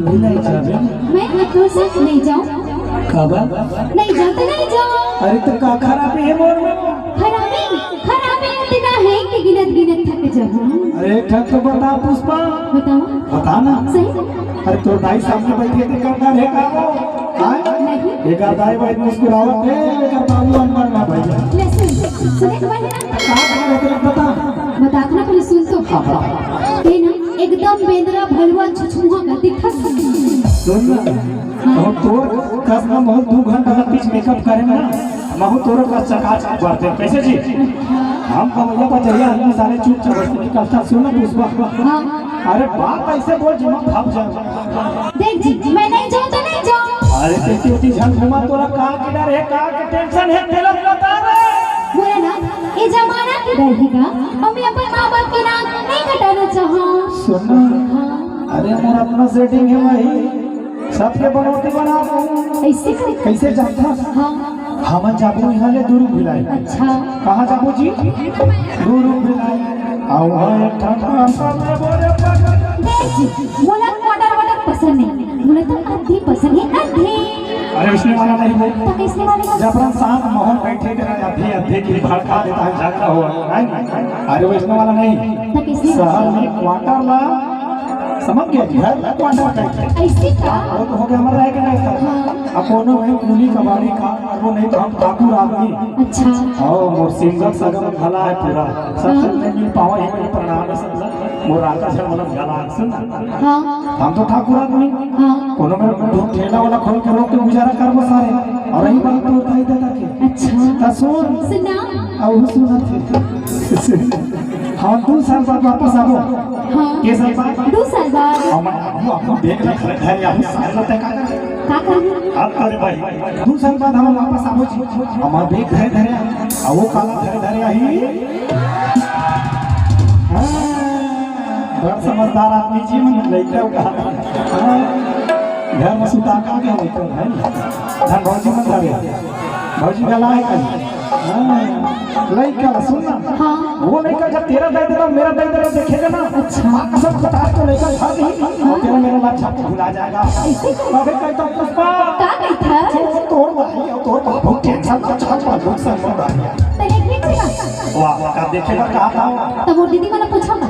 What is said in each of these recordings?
भी नहीं जावे। मैं तो सच नहीं जाऊं। कब नहीं जाऊं तो नहीं जाऊं। अरे तो का खराबी है मोर में? खराबी खराबी इतना है कि गिनत गिनत थक जाऊं। अरे ठक तो बता पुष्पा। बताओ। बता ना। सही। अरे तो दाई सामने बैठी है करता है का वो? नहीं। एक दाई बैठ मुस्कुरावत है एक बाबू अंदर ना भैया। ले सुने तो भाई ना। का करे तेरे बता। बता ना पहले सुन तो। ये ना एकदम बेंद्रा भलवा छुछुहा का दिखा। सुन ना और तोर कस ना बहुत 2 घंटा का पीछ मेकअप करेंगे ना महु तोर का चकाचक करते कैसे जी हम कमैया पर चलिए हम सारे चुप चुप की कथा सुन पुष्पा। हां अरे बात ऐसे बोल जिमा भाग जा। देख जी मैं नहीं जाऊं तो नहीं जाऊं। अरे तेती उती झन घुमा तोरा का के डर है का के टेंशन है तेरा बता रे। बोले ना ये जमाना के रहेगा हम अपन मां बाप के नाम नहीं कटाना चाहो। सुन अरे मोर अपना सेटिंग है भाई सबके बनौती बना दूं। ऐसे कैसे जाता? हां हम जाबू यहाँ ले दूर भिलाई। अच्छा कहाँ जाबू जी? दूर भिलाई आओ है ठंडा सब बोले देख जी बोला वाटर पसंद नहीं बोले तो आधी पसंद है आधी। अरे उसने वाला नहीं वो तो किसने वाले जब हम शांत माहौल बैठे के आधे आधे की भड़का देता है झगड़ा हुआ नहीं। अरे वैष्णो वाला नहीं तो किसने शहर में क्वार्टर ला समझ गया जी है क्वार्टर कहते ऐसे का वो तो हो गया हमारा है कि नहीं सर अब कोनो में कूली कबाड़ी का वो नहीं तो हम ठाकुर आदमी। अच्छा और मोर सिंगल सगम भला है पूरा सबसे नहीं पावा ही मेरी प्रणाम है समझा मोर आका से मतलब गला सुन हां हम तो ठाकुर आदमी हां कोनो में दो ठेला वाला खोल के रोक के गुजारा करबो सारे और यही बात तो बताई दादा के। अच्छा ता सुन सुना अब सुना थे हम 2 साल बाद वापस आबो। हां के साल बाद 2 साल बाद हम आपको देख रहे घर या सारे लोग का का कर आप अरे भाई 2 साल बाद हम वापस आबो जी हम देख रहे धरे आ वो काला धरे धरे आई। हां बड़ समझदार आदमी जी मन लइका का घर में सुता का के होता है धन भौजी मन धरे भौजी गला है कहीं। लइका सुनना हां वो लइका जब तेरा दे देगा मेरा दे देगा देखेगा ना अच्छा मां कसम बता तो लइका खा दी और तेरा मेरा लाछा भुला जाएगा। अबे कहता पुष्पा का कहता तोर भाई और तोर बाबू टेंशन का छाप पर लोग सब मर रहा है। तने देखेगा वाह का देखेगा कहा था तब वो दीदी वाला पूछा था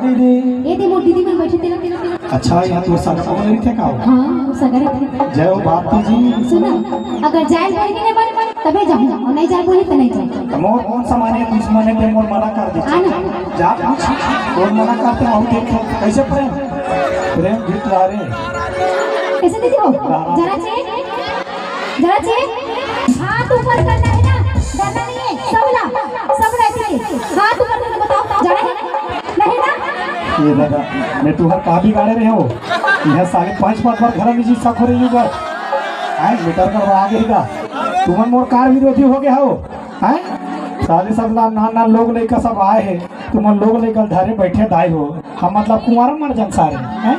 दीदी ये दी मोर दीदी में बैठे तेरा अच्छा यहाँ तो सगा को नहीं थे का हां वो सगरे थे। जय हो बापू जी सुना अगर जाए बोल के नहीं बन तबे जाऊंगा और नहीं जाए बोले तो नहीं जाऊंगा। मोर कौन सा माने दुश्मन है मोर मना कर दे जा पूछ कौन मना करते हो देखो कैसे प्रेम प्रेम जीत रहा रे कैसे दीदी हो जरा चेक हाथ ऊपर करना है ना डरना नहीं है सब रहती है हाथ ऊपर करना बताओ जरा है नहीं ना ये दादा मैं तुम्हार का भी गाड़े रहे हो यह साले 5 बार घर में जी सख हो रही है आई मीटर कर आगे ही का तुम मोर कार विरोधी हो गया हो हैं साले सब ना लोग लेकर सब आए हैं तुम लोग लेकर धरे बैठे दाई हो हम मतलब कुंवारा मर जन सारे हैं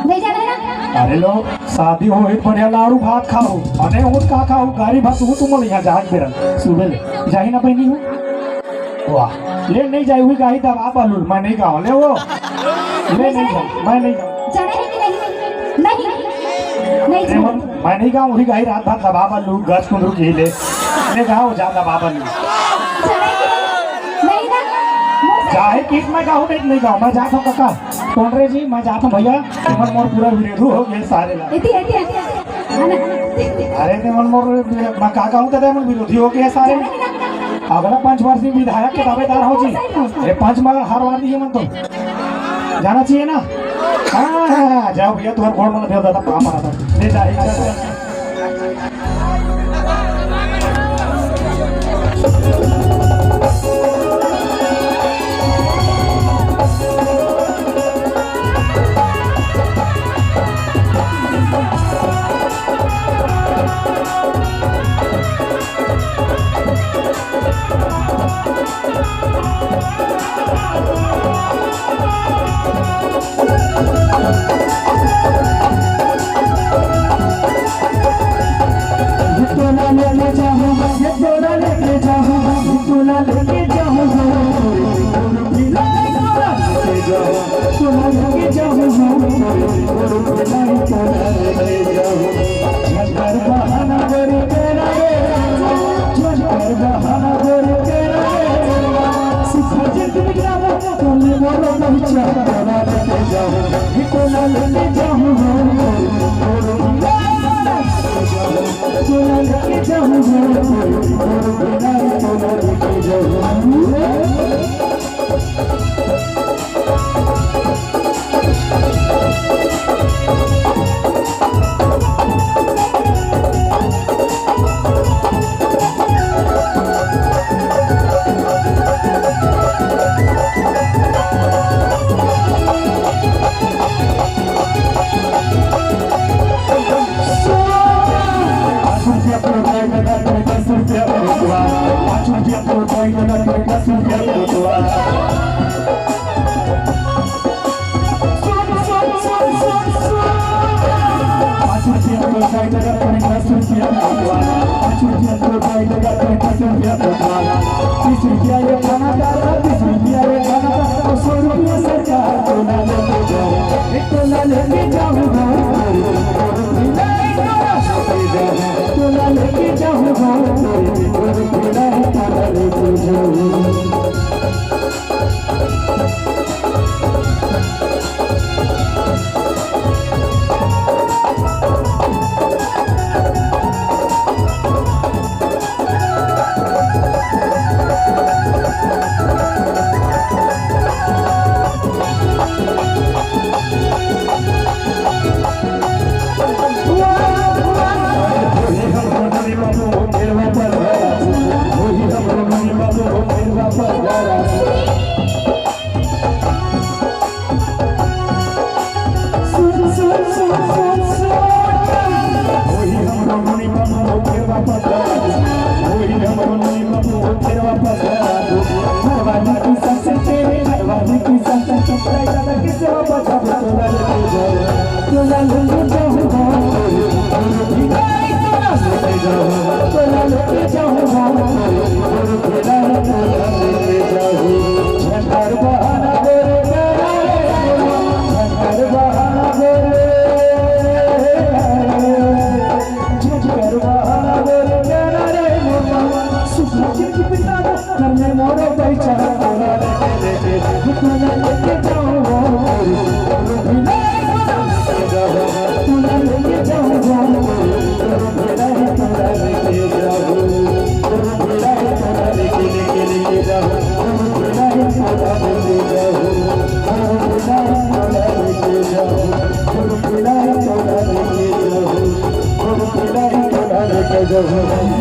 नहीं जाना है ना। अरे लोग शादी हो बढ़िया लाड़ू भात खाओ अने और का खाओ गाड़ी भात वो तुम यहाँ जहाज बेरन सुबह ले जाही ना बहनी हो वाह ले नहीं जाए हुई गाड़ी दबा बालू मैं नहीं गाँव ले वो ले नहीं जाऊँ मैं नहीं जाऊँ जाना है कि नहीं जाऊँ मैं नहीं गाँव वही गाड़ी रात भात दबा बालू गज कुंदरू की ले मैं गाँव जा दबा बालू नहीं ना चाहे किस मैं गाँव नहीं गाँव मैं जाता हूँ काका कौन रे जी मैं जाता हूँ भैया तुमन मोर पूरा विरोधी हो गए सारे ला अरे तुमन मोर मैं का गाँव तो मन विरोधी हो गए सारे अगला 5 वर्ष में विधायक के दावेदार हो जी ये 5 बार हरवा दिए मन तो जाना चाहिए ना। हाँ जाओ भैया तुम्हारे गोड़ मन भेज दादा पापा था ले जा लेके जाऊँ लेके जाओ तोला लेके जाओ गोरू बिलाई तोला लेके जाओ झंडर बहाना गोरी तेरा रे झंडर बहाना गोरी तेरा रे सिखा जे तुम जाओ तोले मोरो पहुंचा तोला लेके जाओ तोला लेके जाओ गोरू तोला लेके जाओ गोरू बिलाई तोला लेके जाओ जब